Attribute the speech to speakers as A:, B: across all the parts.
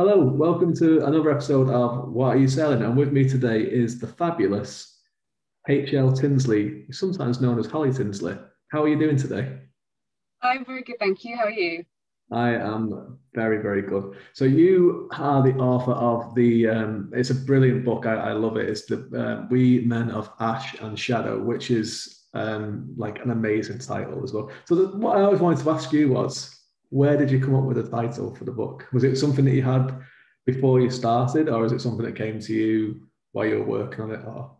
A: Hello, welcome to another episode of What Are You Selling? And with me today is the fabulous HL Tinsley, sometimes known as Holly Tinsley. How are you doing today?
B: I'm very good, thank you. How are you?
A: I am very, very good. So you are the author of it's a brilliant book. I love it. It's the We Men of Ash and Shadow, which is like an amazing title as well. So what I always wanted to ask you was, where did you come up with the title for the book? Was it something that you had before you started, or is it something that came to you while you were working on it? Or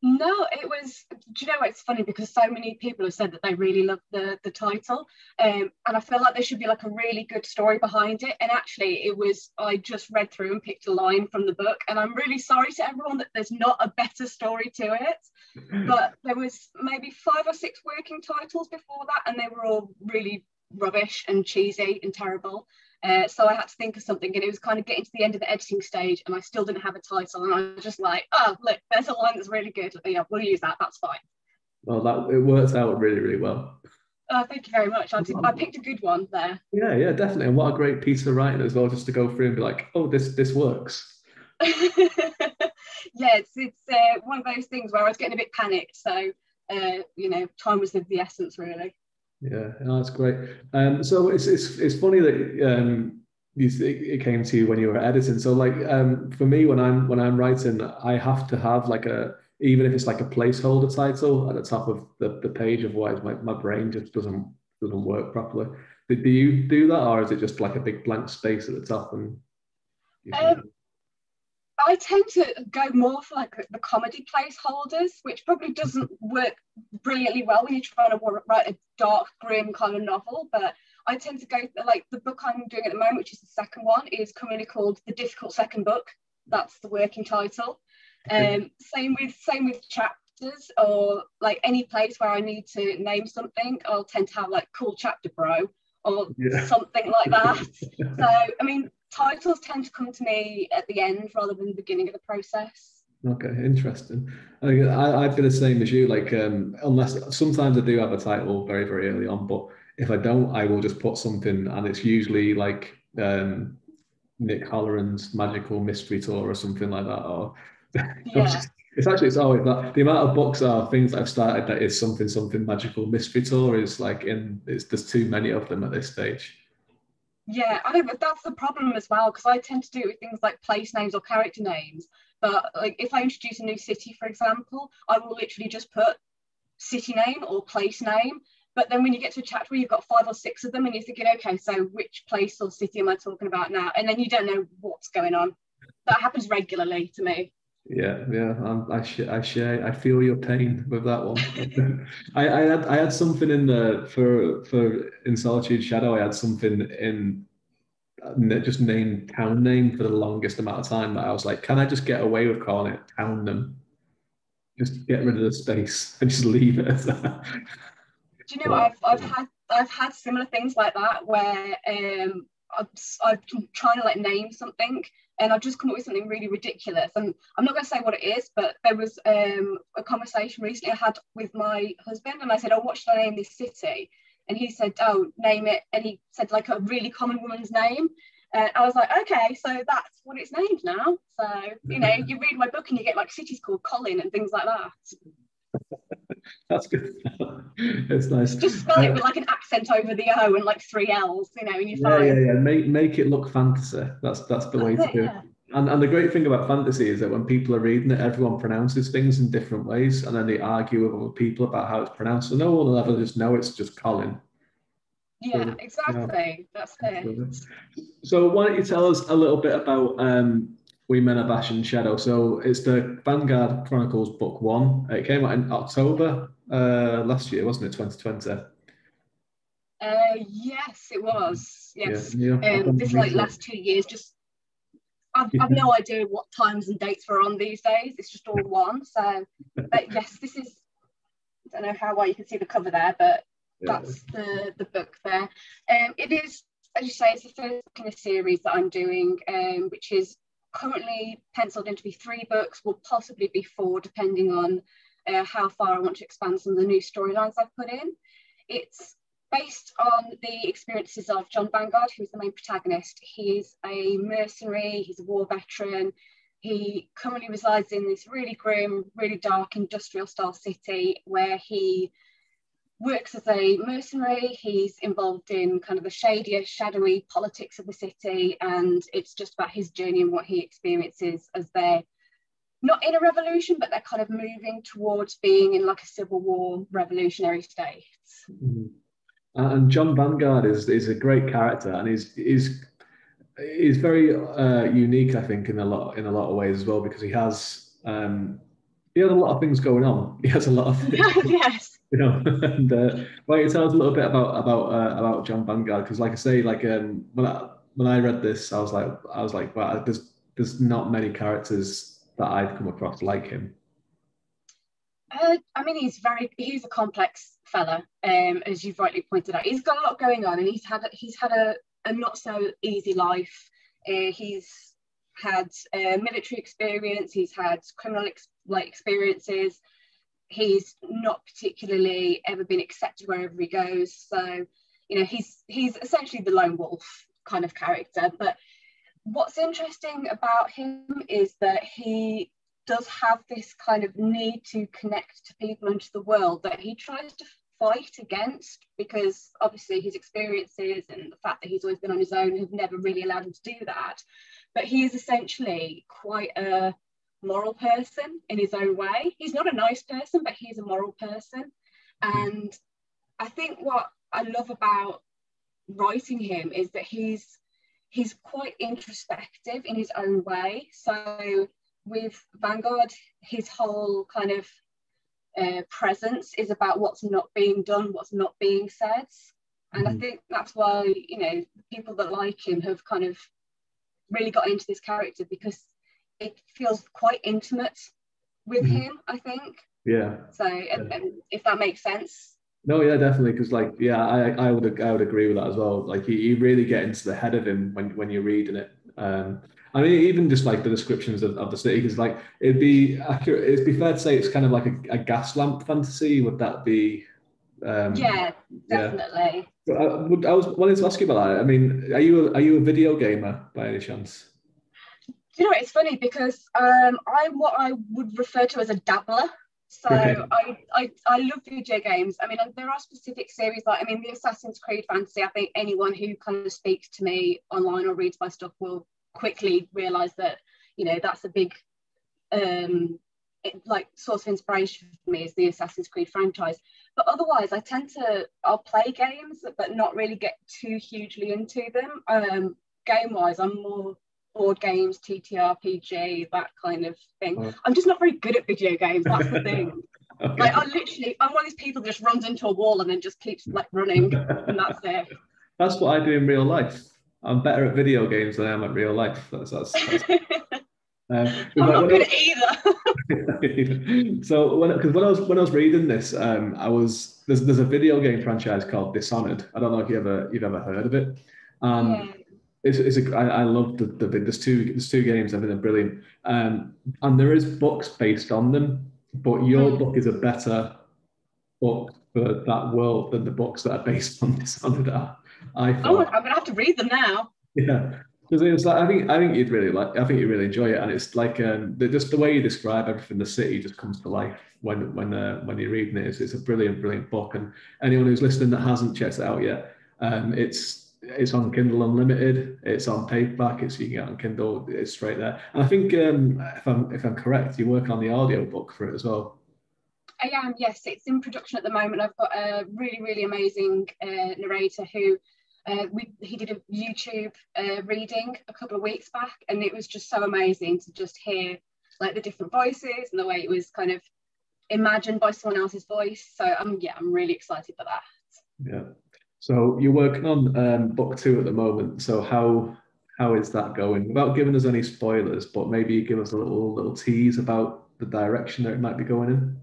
B: No, it was. Do you know what? It's funny because so many people have said that they really love the title, and I feel like there should be like a really good story behind it. And actually, it was. I just read through and picked a line from the book, and I'm really sorry to everyone that there's not a better story to it. But there was maybe five or six working titles before that, and they were all really rubbish and cheesy and terrible. So I had to think of something, and it was kind of getting to the end of the editing stage, and I still didn't have a title. And I was just like, "Oh, look, there's a line that's really good. Yeah, we'll use that. That's fine."
A: well, that it worked out really, really well.
B: Thank you very much. I picked a good one there.
A: Yeah, yeah, definitely. And what a great piece of writing as well, just to go through and be like, oh, this works.
B: Yeah, it's one of those things where I was getting a bit panicked. So time was of the essence, really.
A: Yeah, no, that's great. So it's funny that it came to you when you were editing. So like for me, when I'm writing, I have to have like a even if it's like a placeholder title at the top of the page, otherwise my brain just doesn't work properly. Do you do that, or is it just like a big blank space at the top and you think,
B: Um, I tend to go more for like the comedy placeholders, which probably doesn't work brilliantly well when you're trying to write a dark, grim kind of novel. But I tend to go like the book I'm doing at the moment, which is the second one, is currently called The Difficult Second Book. That's the working title. Same with chapters or like any place where I need to name something. I'll tend to have like cool chapter bro or
A: yeah.
B: something like that. So I mean, titles tend to come to me at the end rather than the beginning of the process.
A: Okay, interesting. I'd be the same as you. Like, unless sometimes I do have a title very, very early on, but if I don't, I will just put something, and it's usually like Nick Holloran's Magical Mystery Tour or something like that. Or
B: Yeah.
A: it's always that the amount of books or things that I've started that is something Magical Mystery Tour is like there's too many of them at this stage.
B: Yeah, I think that's the problem as well, because I tend to do it with things like place names or character names. But like if I introduce a new city, for example, I will literally just put city name or place name. But then when you get to a chapter where you've got five or six of them and you're thinking, okay, so which place or city am I talking about now? And then you don't know what's going on. That happens regularly to me.
A: Yeah, yeah, I share, I feel your pain with that one. I had something in the for in Solitude Shadow. I had something in just named town name for the longest amount of time that I was like, can I just get away with calling it Townham? Just get rid of the space and just leave it as that.
B: Do you know
A: But
B: I've had similar things like that where I've been trying to like name something and I've just come up with something really ridiculous, and I'm not going to say what it is, but there was a conversation recently I had with my husband, and I said, oh, what should I name this city? And he said, oh, name it, and he said like a really common woman's name. I was like, okay, so that's what it's named now. So, you read my book and you get like cities called Colin and things like that.
A: that's good. It's nice.
B: Just spell it with like an accent over the O and like three L's, and you're
A: Yeah, yeah,
B: fine.
A: yeah. Make it look fantasy. That's the way
B: That's
A: to
B: it,
A: do it.
B: yeah.
A: And the great thing about fantasy is that when people are reading it, everyone pronounces things in different ways, and then they argue with other people about how it's pronounced. So no one will ever just know it's just Colin.
B: Yeah,
A: So yeah,
B: exactly. That's it.
A: absolutely. So why don't you tell us a little bit about We Men of Ash and Shadow? So it's the Vanguard Chronicles book one. It came out in October last year, wasn't it? 2020.
B: Yes, it was.
A: Yeah,
B: Yes.
A: yeah. I've gone to
B: This
A: read
B: like
A: it.
B: last 2 years, just I've no idea what times and dates we're on these days. It's just all one. So, but yes, this is. I don't know how well you can see the cover there, but
A: Yeah.
B: that's the book there. It is, as you say, it's the first book in a series that I'm doing, which is currently penciled in to be three books, will possibly be four, depending on how far I want to expand some of the new storylines I've put in. It's based on the experiences of John Vanguard, who's the main protagonist. He's a mercenary, he's a war veteran. He currently resides in this really grim, really dark industrial style city where he works as a mercenary. He's involved in kind of the shadier, shadowy politics of the city, and it's just about his journey and what he experiences as they're not in a revolution, but they're kind of moving towards being in like a civil war revolutionary state.
A: Mm-hmm. And John Vanguard is a great character, and is very unique, I think, in a lot of ways as well, because he has a lot of things going on. He has a lot of things,
B: yes,
A: and why you tell us a little bit about John Vanguard, because like I say, like when I read this, I was like, wow, there's not many characters that I've come across like him.
B: I mean, he's a complex fella, as you've rightly pointed out. He's got a lot going on, and he's had a not so easy life. He's had military experience, he's had criminal experiences. He's not particularly ever been accepted wherever he goes. So, you know, he's essentially the lone wolf kind of character. But what's interesting about him is that he does have this kind of need to connect to people and to the world that he tries to fight against, because obviously his experiences and the fact that he's always been on his own have never really allowed him to do that. But he is essentially quite a moral person in his own way. He's not a nice person, but he's a moral person. And I think what I love about writing him is that he's quite introspective in his own way. So with Vanguard, his whole kind of presence is about what's not being done, what's not being said. And I think that's why, you know, people that like him have kind of really got into this character, because it feels quite intimate with him, I think.
A: Yeah.
B: So if that makes sense.
A: No, yeah, definitely. Because I would agree with that as well. Like you really get into the head of him when you're reading it. I mean, even just like the descriptions of the city, because like it'd be fair to say it's kind of like a gas lamp fantasy. Would that be?
B: Yeah, definitely.
A: Yeah. I was wanting to ask you about that. I mean, are you a video gamer by any chance?
B: You know, it's funny because I'm what I would refer to as a dabbler. So I love video games. I mean, there are specific series like, I mean, the Assassin's Creed fantasy. I think anyone who kind of speaks to me online or reads my stuff will quickly realize that, you know, that's a big source of inspiration for me is the Assassin's Creed franchise. But otherwise, I'll play games, but not really get too hugely into them. Game-wise, I'm more board games, TTRPG, that kind of thing. I'm just not very good at video games. That's the thing. Okay. Like I'm one of these people that just runs into a wall and then just keeps like running, and that's it.
A: That's what I do in real life. I'm better at video games than I am at real life. That's
B: I'm not good at either.
A: So when I was reading this, there's a video game franchise called Dishonored. I don't know if you've ever heard of it.
B: Yeah.
A: I love there's two games. I think they're brilliant. And there is books based on them, but your book is a better book for that world than the books that are based on Dishonored are. I thought.
B: I'm gonna have to read them now.
A: Yeah, because it's like I think you'd really like. I think you really enjoy it, and it's like just the way you describe everything. The city just comes to life when you're reading it. It's a brilliant book, and anyone who's listening that hasn't checked it out yet, it's on Kindle Unlimited. It's on paperback. You can get it on Kindle. It's straight there. And I think if I'm correct, you're working on the audio book for it as well.
B: I am, yes. It's in production at the moment. I've got a really, really amazing narrator who he did a YouTube reading a couple of weeks back, and it was just so amazing to just hear like the different voices and the way it was kind of imagined by someone else's voice. So I'm really excited for that.
A: Yeah. So you're working on book 2 at the moment. So how is that going? Without giving us any spoilers, but maybe give us a little tease about the direction that it might be going in.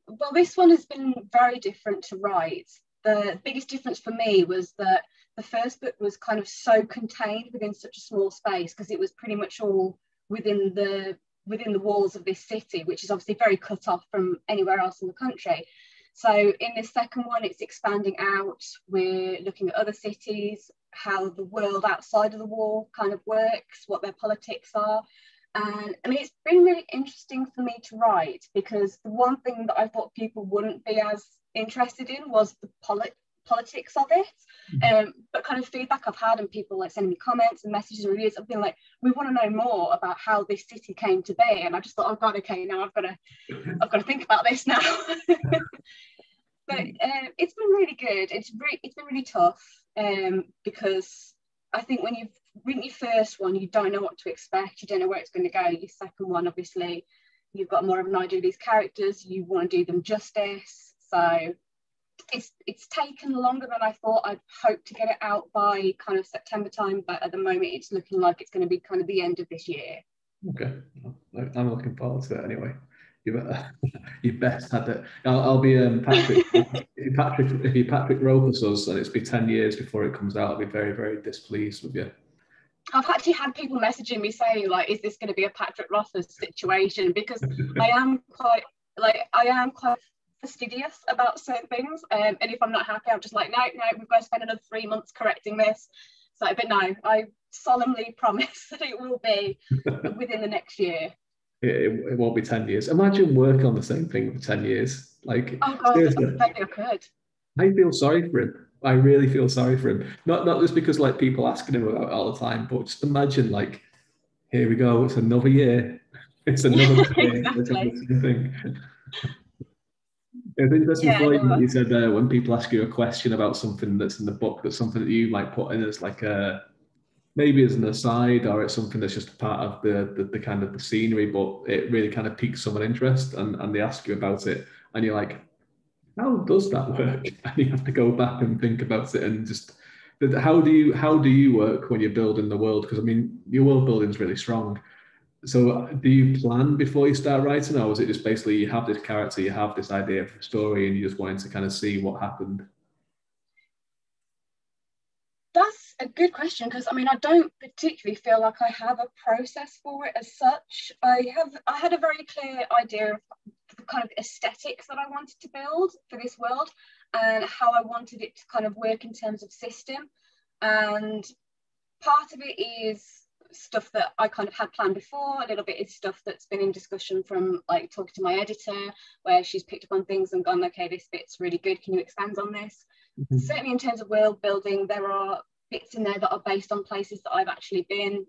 B: Well, this one has been very different to write. The biggest difference for me was that the first book was kind of so contained within such a small space, because it was pretty much all within the walls of this city, which is obviously very cut off from anywhere else in the country. So in this second one, it's expanding out. We're looking at other cities, how the world outside of the wall kind of works, what their politics are. And I mean, it's been really interesting for me to write, because the one thing that I thought people wouldn't be as interested in was the politics of it. But kind of feedback I've had, and people like sending me comments and messages and reviews, I've been like, we want to know more about how this city came to be. And I just thought, oh God, okay, now I've got to think about this now. But it's been really good. It's been really tough, because I think when you've written your first one, you don't know what to expect. You don't know where it's going to go. Your second one, obviously, you've got more of an idea of these characters. You want to do them justice. So it's taken longer than I thought. I'd hoped to get it out by kind of September time, but at the moment it's looking like it's going to be kind of the end of this year.
A: Okay, I'm looking forward to it anyway. You best had it. I'll be Patrick. If you Patrick Roper's us and it's be 10 years before it comes out, I'll be very, very displeased with you.
B: I've actually had people messaging me saying, like, is this going to be a Patrick Rothfuss situation? Because I am quite fastidious about certain things, and if I'm not happy, I'm just like, no, we've got to spend another 3 months correcting this. So, but no, I solemnly promise that it will be within the next year.
A: It won't be 10 years. Imagine working on the same thing for 10 years. Like,
B: oh God,
A: seriously,
B: I think I could.
A: I feel sorry for him. I really feel sorry for him. Not just because like people asking him about it all the time, but just imagine, like, here we go. It's another year. It's another year.
B: Exactly.
A: It's the same thing. It's interesting what you said there, when people ask you a question about something that's in the book, that's something that you might put in as like a, maybe as an aside, or it's something that's just a part of the kind of the scenery, but it really kind of piques someone's interest, and they ask you about it, and you're like, how does that work? And you have to go back and think about it, and just how do you work when you're building the world? Because I mean, your world building is really strong. So do you plan before you start writing, or is it just basically you have this character, you have this idea of a story, and you just wanted to kind of see what happened?
B: That's a good question, because I mean, I don't particularly feel like I have a process for it as such. I had a very clear idea of the kind of aesthetics that I wanted to build for this world, and how I wanted it to kind of work in terms of system. And part of it is stuff that I kind of had planned before. A little bit is stuff that's been in discussion from like talking to my editor, where she's picked up on things and gone, okay, this bit's really good, can you expand on this? Mm-hmm. Certainly in terms of world building, there are bits in there that are based on places that I've actually been.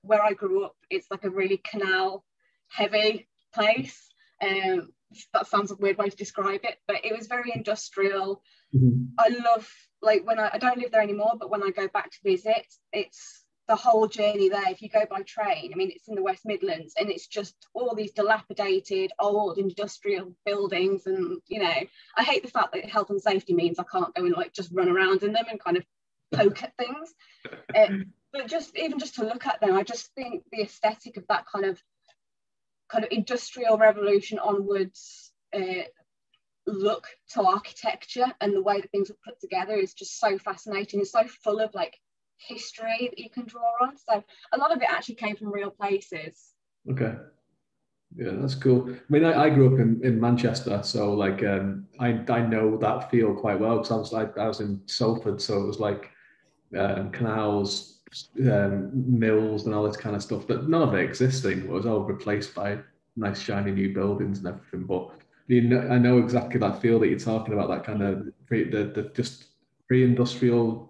B: Where I grew up, it's like a really canal heavy place. That sounds a weird way to describe it, but it was very industrial. Mm-hmm. I love, like, when I don't live there anymore, but when I go back to visit, it's the whole journey there. If you go by train, I mean, it's in the West Midlands, and it's just all these dilapidated old industrial buildings. And you know, I hate the fact that health and safety means I can't go and like just run around in them and kind of poke at things, but just to look at them, I just think the aesthetic of that kind of industrial revolution onwards look to architecture, and the way that things are put together is just so fascinating. It's so full of like history that you can draw on. So a lot of it actually came from real places.
A: Okay. Yeah, that's cool. I mean, I grew up in Manchester, so like I know that feel quite well, because I was in Salford, so it was like canals, mills, and all this kind of stuff. But none of it existing. It was all replaced by nice shiny new buildings and everything. But I know exactly that feel that you're talking about. That kind of the just pre-industrial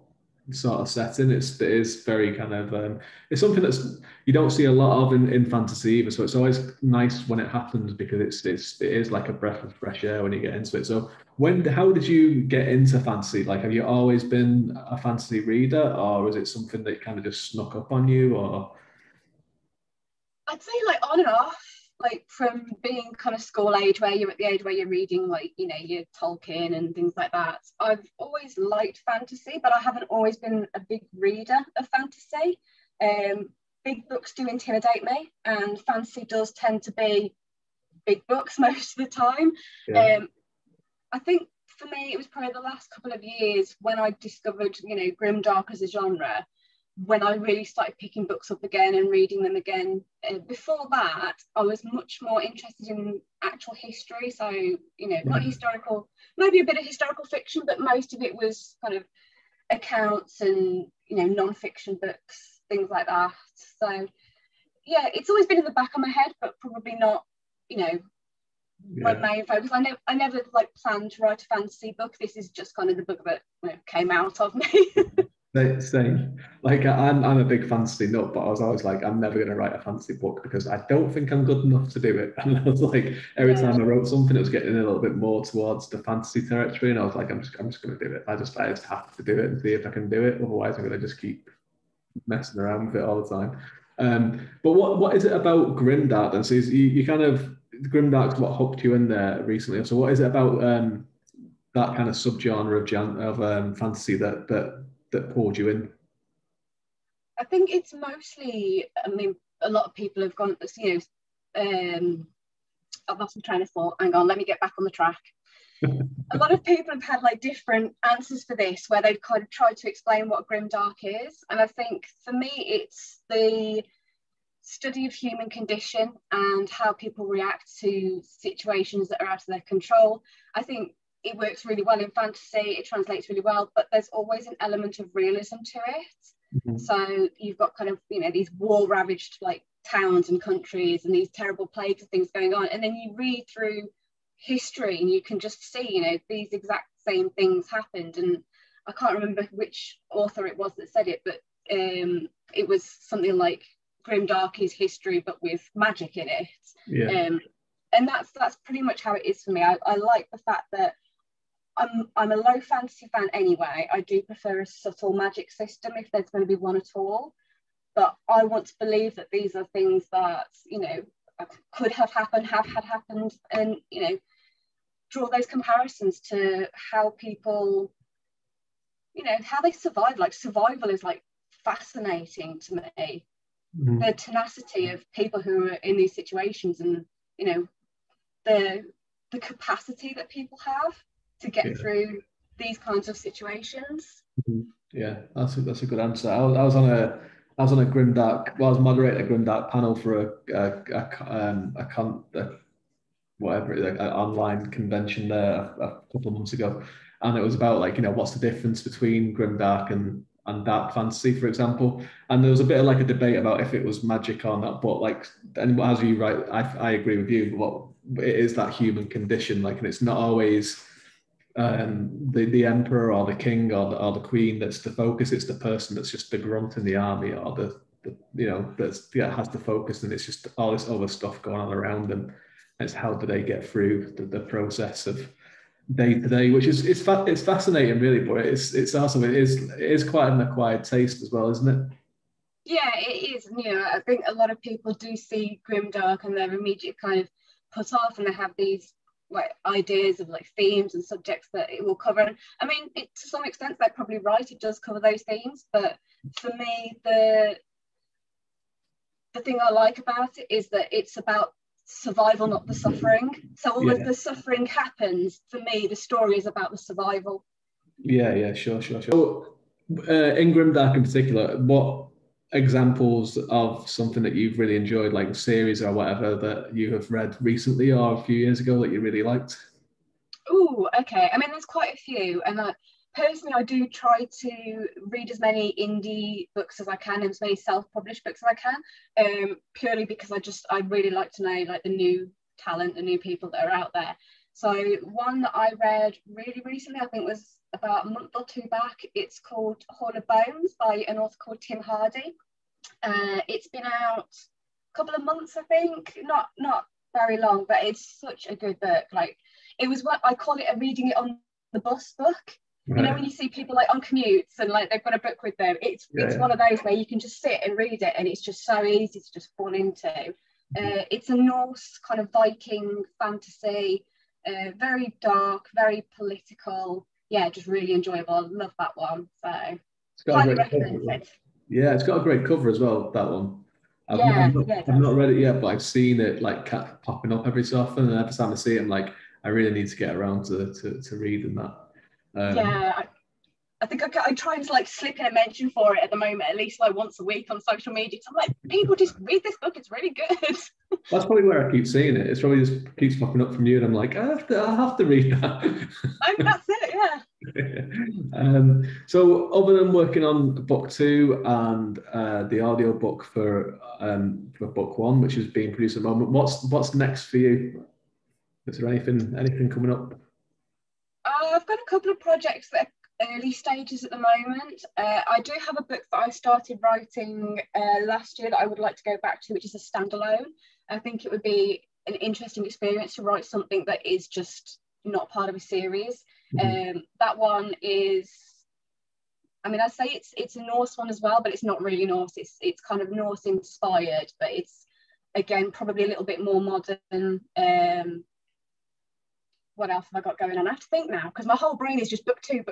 A: sort of setting. It is very kind of it's something that's you don't see a lot of in fantasy either. So it's always nice when it happens, because it is like a breath of fresh air when you get into it. So how did you get into fantasy? Like, have you always been a fantasy reader, or is it something that kind of just snuck up on you? Or
B: I'd say like on and off. Like from being kind of school age, where you're at the age where you're reading, like, you know, your Tolkien and things like that. I've always liked fantasy, but I haven't always been a big reader of fantasy. Big books do intimidate me, and fantasy does tend to be big books most of the time. Yeah. I think for me, it was probably the last couple of years when I discovered, you know, Grimdark as a genre. when I really started picking books up again and reading them again. Before that, I was much more interested in actual history. So, you know, not historical, maybe a bit of historical fiction, but most of it was kind of accounts and, you know, non-fiction books, things like that. So, yeah, it's always been in the back of my head, but probably not, you know, my main focus. I never like planned to write a fantasy book. This is just kind of the book that, you know, came out of me.
A: Same. Like I'm a big fantasy nut, but I was always like, I'm never going to write a fantasy book because I don't think I'm good enough to do it. And I was like, every time I wrote something, it was getting a little bit more towards the fantasy territory, and I was like, I'm just going to do it. I just have to do it and see if I can do it. Otherwise, I'm going to just keep messing around with it all the time. But what is it about Grimdark then? So you kind of Grimdark's what hooked you in there recently. So what is it about that kind of subgenre of fantasy that pulled you in?
B: I think it's mostly, I mean, a lot of people have gone, you know, I've lost my train of thought. Hang on, let me get back on the track. A lot of people have had like different answers for this, where they've kind of tried to explain what Grimdark is. And I think for me, it's the study of human condition and how people react to situations that are out of their control. I think it works really well in fantasy, it translates really well, but there's always an element of realism to it. Mm-hmm. So you've got kind of, you know, these war-ravaged like towns and countries and these terrible plagues and things going on, and then you read through history and you can just see, you know, these exact same things happened. And I can't remember which author it was that said it, but it was something like Grimdark is history but with magic in it. And that's pretty much how it is for me. I like the fact that I'm a low fantasy fan anyway. I do prefer a subtle magic system if there's going to be one at all. But I want to believe that these are things that, you know, could have happened, have had happened, and, you know, draw those comparisons to how people, you know, how they survive. Like survival is like fascinating to me. Mm-hmm. The tenacity of people who are in these situations, and, you know, the capacity that people have to get through these kinds of situations.
A: Mm-hmm. Yeah, that's a good answer. I was on a Grimdark. Well, I was moderating a Grimdark panel for an online convention there a couple of months ago, and it was about, like, you know, what's the difference between Grimdark and dark fantasy, for example. And there was a bit of like a debate about if it was magic or not. But like, and as you right, I agree with you. What it is, that human condition, like, and it's not always the emperor or the king or the queen that's the focus. It's the person that's just the grunt in the army, or the you know, has the focus, and it's just all this other stuff going on around them. It's how do they get through the process of day to day, which is it's fascinating, really, but it's also it is quite an acquired taste as well, isn't it?
B: Yeah, it is. You know, I think a lot of people do see Grimdark and they're immediately kind of put off, and they have these like ideas of like themes and subjects that it will cover. And I mean, to some extent they're probably right, it does cover those themes, but for me the thing I like about it is that it's about survival, not the suffering. So all of the suffering happens. For me, the story is about the survival.
A: Sure. So in Grimdark in particular, what examples of something that you've really enjoyed, like a series or whatever, that you have read recently or a few years ago that you really liked?
B: Oh, okay. I mean, there's quite a few, and personally, I do try to read as many indie books as I can, and as many self-published books as I can, purely because I really like to know like the new talent, the new people that are out there. So one that I read really recently, I think was about a month or two back, it's called Hall of Bones by an author called Tim Hardy. It's been out a couple of months, I think, not very long, but it's such a good book. Like, it was what I call it a reading it on the bus book. Right. You know, when you see people like on commutes and like they've got a book with them, it's one of those where you can just sit and read it, and it's just so easy to just fall into. It's a Norse kind of Viking fantasy, very dark, very political. Yeah, just really enjoyable. I love that one. So highly recommend it.
A: Yeah, it's got a great cover as well, that one. I've not read it yet, but I've seen it like popping up every so often, and every time I see it, I'm like, I really need to get around to reading that.
B: I think I try and like slip in a mention for it at the moment, at least like once a week on social media. So I'm like, people just read this book, it's really good.
A: That's probably where I keep seeing it. It's probably just keeps popping up from you, and I'm like, I have to read that.
B: That's it, yeah.
A: So other than working on book 2 and the audio book for book 1, which is being produced at the moment, what's next for you? Is there anything coming up?
B: I've got a couple of projects that are early stages at the moment. I do have a book that I started writing last year that I would like to go back to, which is a standalone. I think it would be an interesting experience to write something that is just not part of a series. That one is, I mean, I'd say it's a Norse one as well, but it's not really Norse. It's kind of Norse inspired, but it's again probably a little bit more modern. What else have I got going on? I have to think now because my whole brain is just book two.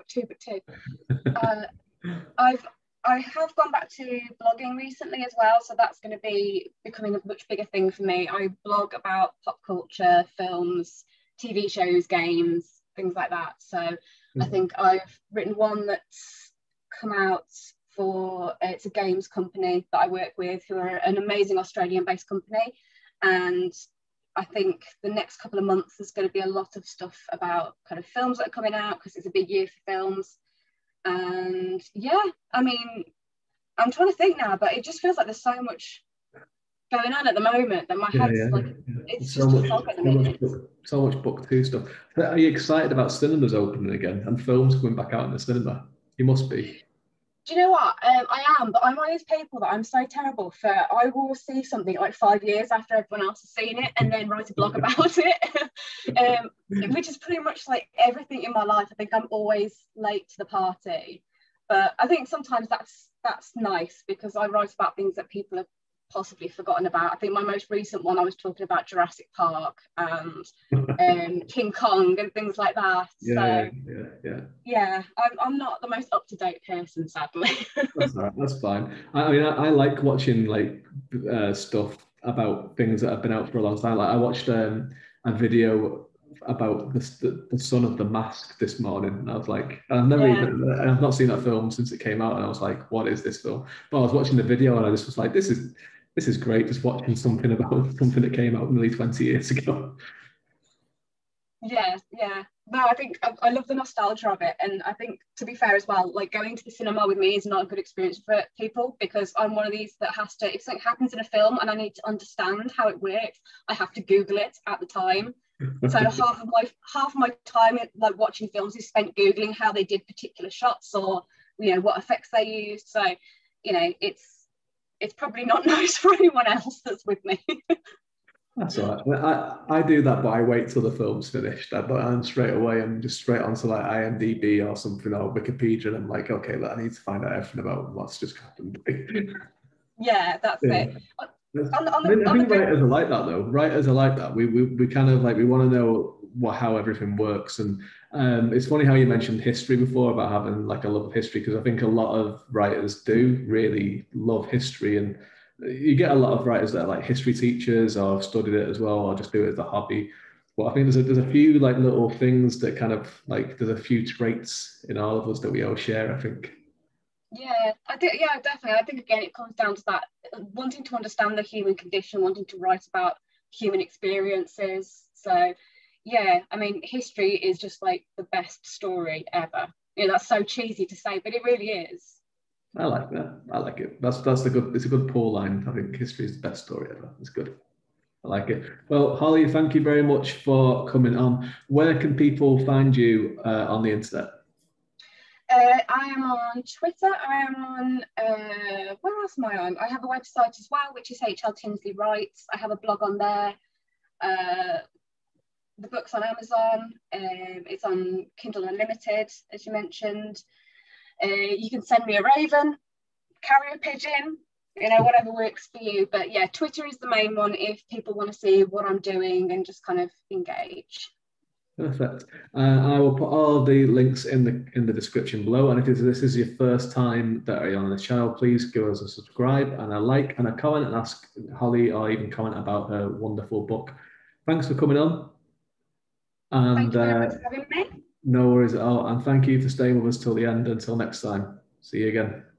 B: I have gone back to blogging recently as well, so that's going to be becoming a much bigger thing for me. I blog about pop culture, films, TV shows, games, things like that. So I think I've written one that's come out for, it's a games company that I work with, who are an amazing Australian-based company, and I think the next couple of months there's going to be a lot of stuff about kind of films that are coming out because it's a big year for films. And yeah, I mean, I'm trying to think now, but it just feels like there's so much going on at the moment that my head's it's so just a fog at the minute.
A: So much book 2 stuff. Are you excited about cinemas opening again and films coming back out in the cinema? You must be.
B: Do you know what? I am, but I'm one of those people that I'm so terrible for. I will see something like 5 years after everyone else has seen it and then write a blog about it, which is pretty much like everything in my life. I think I'm always late to the party, but I think sometimes that's nice because I write about things that people have possibly forgotten about. I think my most recent one, I was talking about Jurassic Park and King Kong and things like that. Yeah, I'm not the most up-to-date person, sadly.
A: That's all right, that's fine. I mean, I like watching like stuff about things that have been out for a long time. Like I watched a video about the son of the Mask this morning, and I was like, I've not seen that film since it came out, and I was like, what is this film? But I was watching the video and I just was like, this is great, just watching something about something that came out nearly 20 years ago.
B: Yeah. No, I think I love the nostalgia of it, and I think, to be fair as well, like going to the cinema with me is not a good experience for people because I'm one of these that has to, if something happens in a film and I need to understand how it works, I have to Google it at the time. So half of my time like watching films is spent Googling how they did particular shots or what effects they used. So it's probably not nice for anyone else that's with me.
A: That's all right. I do that, but I wait till the film's finished. I'm straight away and just straight onto like IMDb or something or Wikipedia, and I'm like, okay, look, I need to find out everything about what's just happened.
B: Yeah, that's it.
A: I think writers are like that, though. Writers are like that. We kind of like, we want to know how everything works. And it's funny how you mentioned history before about having like a love of history, because I think a lot of writers do really love history, and you get a lot of writers that are like history teachers or have studied it as well, or just do it as a hobby. But I think there's a few like little things that kind of like, there's a few traits in all of us that we all share, I think.
B: Yeah, I think, yeah, definitely. I think again it comes down to that wanting to understand the human condition, wanting to write about human experiences. So yeah, I mean, history is just like the best story ever. That's so cheesy to say, but it really is.
A: I like that. I like it. It's a good pull line. I think history is the best story ever. It's good. I like it. Well, Holly, thank you very much for coming on. Where can people find you on the internet?
B: I am on Twitter. I am on, where else am I on? I have a website as well, which is HL Tinsley Writes. I have a blog on there. The book's on Amazon. It's on Kindle Unlimited, as you mentioned. You can send me a raven, carrier pigeon, whatever works for you. But yeah, Twitter is the main one if people want to see what I'm doing and just kind of engage.
A: Perfect. I will put all the links in the description below. And if this is your first time that you're on the channel, please give us a subscribe and a like and a comment, and ask Holly or even comment about her wonderful book. Thanks for coming on. And
B: thank you very much for having me.
A: No worries at all. And thank you for staying with us till the end. Until next time. See you again.